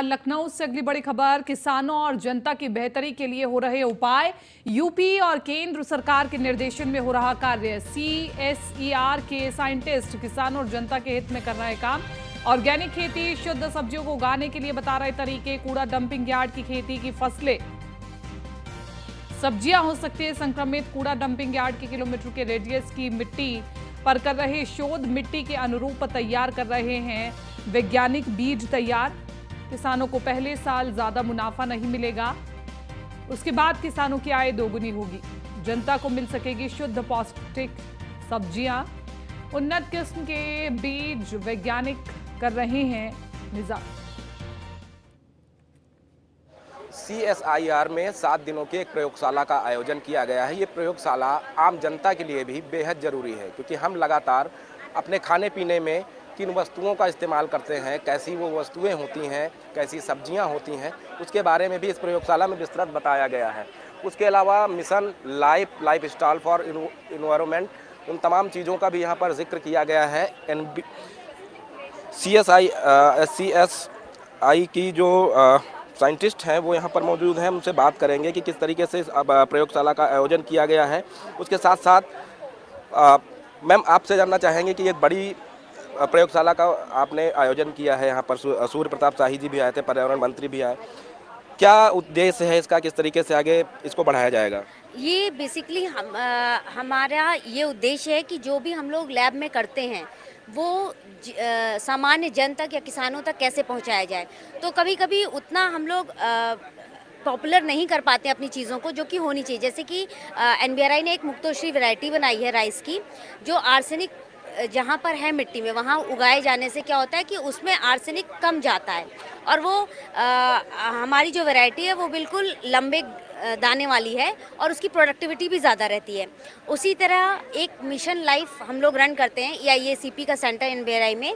लखनऊ से अगली बड़ी खबर, किसानों और जनता की बेहतरी के लिए हो रहे उपाय। यूपी और केंद्र सरकार के निर्देशन में हो रहा कार्य। CSIR के साइंटिस्ट किसानों और जनता के हित में कर रहे काम। ऑर्गेनिक खेती, शुद्ध सब्जियों को उगाने के लिए बता रहे तरीके, कूड़ा डंपिंग यार्ड की खेती की फसलें, सब्जियां हो सकती है संक्रमित। कूड़ा डंपिंग यार्ड के किलोमीटर के रेडियस की मिट्टी पर कर रहे शोध, मिट्टी के अनुरूप तैयार कर रहे हैं वैज्ञानिक बीज तैयार। किसानों को पहले साल ज्यादा मुनाफा नहीं मिलेगा, उसके बाद किसानों की आय दोगुनी होगी। जनता को मिल सकेगी शुद्ध पौष्टिक सब्जियां। उन्नत किस्म के बीज वैज्ञानिक कर रहे हैं निजाम। CSIR में 7 दिनों की एक प्रयोगशाला का आयोजन किया गया है। ये प्रयोगशाला आम जनता के लिए भी बेहद ज़रूरी है, क्योंकि हम लगातार अपने खाने पीने में किन वस्तुओं का इस्तेमाल करते हैं, कैसी वो वस्तुएं होती हैं, कैसी सब्जियां होती हैं, उसके बारे में भी इस प्रयोगशाला में विस्तृत बताया गया है। उसके अलावा mission life style for environment, उन तमाम चीज़ों का भी यहाँ पर जिक्र किया गया है। CSI की जो साइंटिस्ट हैं वो यहाँ पर मौजूद हैं, उनसे बात करेंगे कि किस तरीके से प्रयोगशाला का आयोजन किया गया है। उसके साथ साथ मैम आपसे जानना चाहेंगे कि एक बड़ी प्रयोगशाला का आपने आयोजन किया है, यहाँ पर सूर्य प्रताप शाही जी भी आए थे, पर्यावरण मंत्री भी आए। क्या उद्देश्य है इसका, किस तरीके से आगे इसको बढ़ाया जाएगा? ये बेसिकली हमारा ये उद्देश्य है कि जो भी हम लोग लैब में करते हैं वो सामान्य जन तक या किसानों तक कैसे पहुंचाया जाए। तो कभी कभी उतना हम लोग पॉपुलर नहीं कर पाते अपनी चीज़ों को, जो कि होनी चाहिए। जैसे कि NBRI ने एक मुक्तोश्री वैरायटी बनाई है राइस की, जो आर्सेनिक जहाँ पर है मिट्टी में वहाँ उगाए जाने से क्या होता है कि उसमें आर्सेनिक कम जाता है, और वो हमारी जो वैरायटी है वो बिल्कुल लंबे दाने वाली है और उसकी प्रोडक्टिविटी भी ज़्यादा रहती है। उसी तरह एक मिशन लाइफ हम लोग रन करते हैं EIACP का सेंटर NBRI में,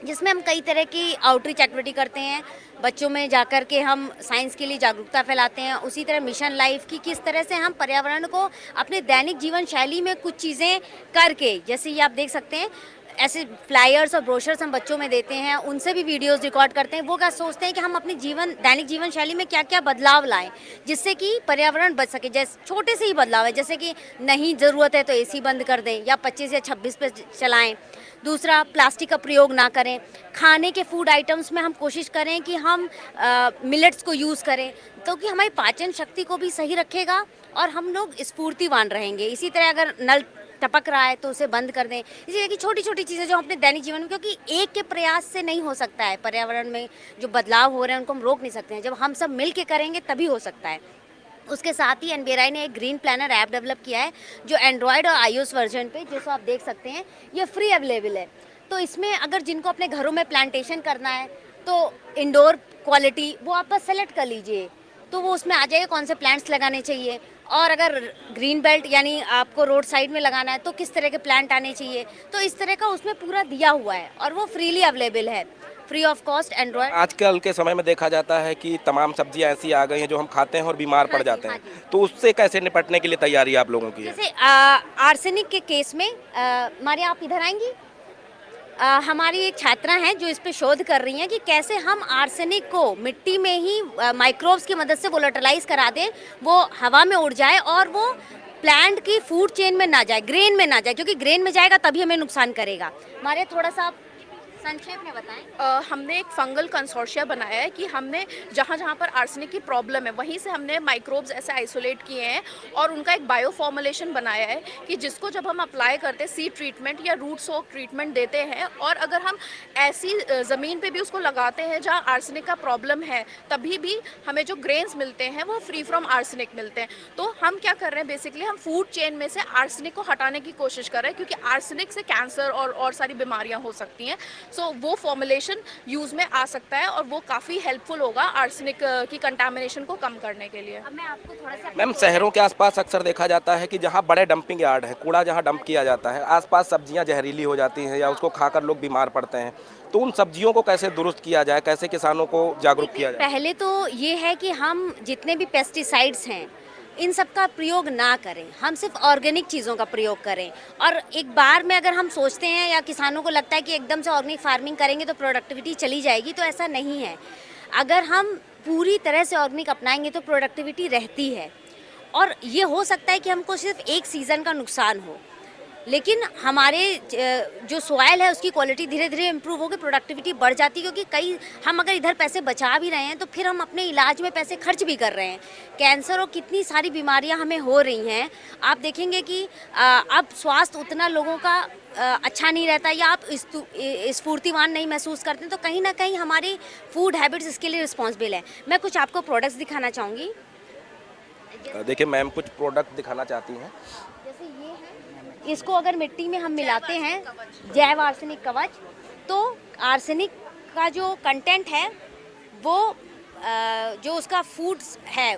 जिसमें हम कई तरह की आउटरीच एक्टिविटी करते हैं। बच्चों में जाकर के हम साइंस के लिए जागरूकता फैलाते हैं। उसी तरह मिशन लाइफ की किस तरह से हम पर्यावरण को अपने दैनिक जीवन शैली में कुछ चीज़ें करके, जैसे ये आप देख सकते हैं, ऐसे फ्लायर्स और ब्रोशर्स हम बच्चों में देते हैं, उनसे भी वीडियोस रिकॉर्ड करते हैं। वो क्या सोचते हैं कि हम अपने दैनिक जीवन शैली में क्या क्या बदलाव लाएं जिससे कि पर्यावरण बच सके। जैसे छोटे से ही बदलाव है, जैसे कि नहीं ज़रूरत है तो AC बंद कर दें या 25 या 26 पे चलाएं। दूसरा, प्लास्टिक का प्रयोग ना करें। खाने के फूड आइटम्स में हम कोशिश करें कि हम मिलेट्स को यूज़ करें, तो कि हमारी पाचन शक्ति को भी सही रखेगा और हम लोग स्फूर्तिवान रहेंगे। इसी तरह अगर नल टपक रहा है तो उसे बंद कर दें। इसी तरह की छोटी छोटी चीज़ें जो अपने दैनिक जीवन में, क्योंकि एक के प्रयास से नहीं हो सकता है, पर्यावरण में जो बदलाव हो रहे हैं उनको हम रोक नहीं सकते हैं, जब हम सब मिल के करेंगे तभी हो सकता है। उसके साथ ही NBRI ने एक ग्रीन प्लानर ऐप डेवलप किया है, जो एंड्रॉयड और iOS वर्जन पे, जैसे आप देख सकते हैं, ये फ्री अवेलेबल है। तो इसमें अगर जिनको अपने घरों में प्लांटेशन करना है तो इंडोर क्वालिटी वो आप बस सेलेक्ट कर लीजिए, तो वो उसमें आ जाएगा कौन से प्लांट्स लगाने चाहिए। और अगर ग्रीन बेल्ट यानी आपको रोड साइड में लगाना है तो किस तरह के प्लांट आने चाहिए, तो इस तरह का उसमें पूरा दिया हुआ है और वो फ्रीली अवेलेबल है, फ्री ऑफ कॉस्ट एंड्रॉयड। आजकल के समय में देखा जाता है कि तमाम सब्जियां ऐसी आ गई हैं जो हम खाते हैं और बीमार पड़ जाते हैं, तो उससे कैसे निपटने के लिए तैयारी आप लोगों की है? जैसे आर्सेनिक के केस में मारिया आप इधर आएंगी। हमारी एक छात्रा हैं जो इस पे शोध कर रही हैं कि कैसे हम आर्सेनिक को मिट्टी में ही माइक्रोब्स की मदद से वोलेटिलाइज करा दें, वो हवा में उड़ जाए और वो प्लांट की फूड चेन में ना जाए, ग्रेन में ना जाए, क्योंकि ग्रेन में जाएगा तभी हमें नुकसान करेगा। हमारे थोड़ा सा संक्षेप में बताएं। हमने एक फंगल कंसोर्शिया बनाया है कि हमने जहाँ जहाँ पर आर्सेनिक की प्रॉब्लम है वहीं से हमने माइक्रोब्स ऐसे आइसोलेट किए हैं और उनका एक बायो फॉर्मुलेशन बनाया है कि जिसको जब हम अप्लाई करते हैं, सीड ट्रीटमेंट या रूट सोक ट्रीटमेंट देते हैं, और अगर हम ऐसी ज़मीन पे भी उसको लगाते हैं जहाँ आर्सेनिक का प्रॉब्लम है, तभी भी हमें जो ग्रेन्स मिलते हैं वो फ्री फ्रॉम आर्सेनिक मिलते हैं। तो हम क्या कर रहे हैं, बेसिकली हम फूड चेन में से आर्सेनिक को हटाने की कोशिश कर रहे हैं, क्योंकि आर्सेनिक से कैंसर और सारी बीमारियाँ हो सकती हैं। सो वो फॉर्मुलेशन यूज़ में आ सकता है और वो काफ़ी हेल्पफुल होगा आर्सेनिक की कंटामिनेशन को कम करने के लिए। अब मैं आपको थोड़ा सा, मैम, शहरों के आसपास अक्सर देखा जाता है कि जहाँ बड़े डंपिंग यार्ड है, कूड़ा जहाँ डंप किया जाता है, आसपास सब्जियाँ जहरीली हो जाती हैं या उसको खाकर लोग बीमार पड़ते हैं, तो उन सब्जियों को कैसे दुरुस्त किया जाए, कैसे किसानों को जागरूक किया जाए? पहले तो ये है कि हम जितने भी पेस्टिसाइड्स हैं इन सब का प्रयोग ना करें, हम सिर्फ ऑर्गेनिक चीज़ों का प्रयोग करें। और एक बार में अगर हम सोचते हैं या किसानों को लगता है कि एकदम से ऑर्गेनिक फार्मिंग करेंगे तो प्रोडक्टिविटी चली जाएगी, तो ऐसा नहीं है। अगर हम पूरी तरह से ऑर्गेनिक अपनाएंगे तो प्रोडक्टिविटी रहती है। और ये हो सकता है कि हमको सिर्फ एक सीज़न का नुकसान हो, लेकिन हमारे जो सॉइल है उसकी क्वालिटी धीरे धीरे इम्प्रूव होकर प्रोडक्टिविटी बढ़ जाती है। क्योंकि हम अगर इधर पैसे बचा भी रहे हैं तो फिर हम अपने इलाज में पैसे खर्च भी कर रहे हैं। कैंसर और कितनी सारी बीमारियां हमें हो रही हैं। आप देखेंगे कि अब स्वास्थ्य उतना लोगों का अच्छा नहीं रहता, या आप स्फूर्तिवान नहीं महसूस करते हैं, तो कहीं ना कहीं हमारी फूड हैबिट्स इसके लिए रिस्पॉन्सिबल है। मैं कुछ आपको प्रोडक्ट्स दिखाना चाहूँगी। देखिए मैम, कुछ प्रोडक्ट दिखाना चाहती हैं। जैसे ये है, इसको अगर मिट्टी में हम मिलाते हैं, जैव आर्सेनिक कवच, तो आर्सेनिक का जो कंटेंट है वो जो उसका फूड्स है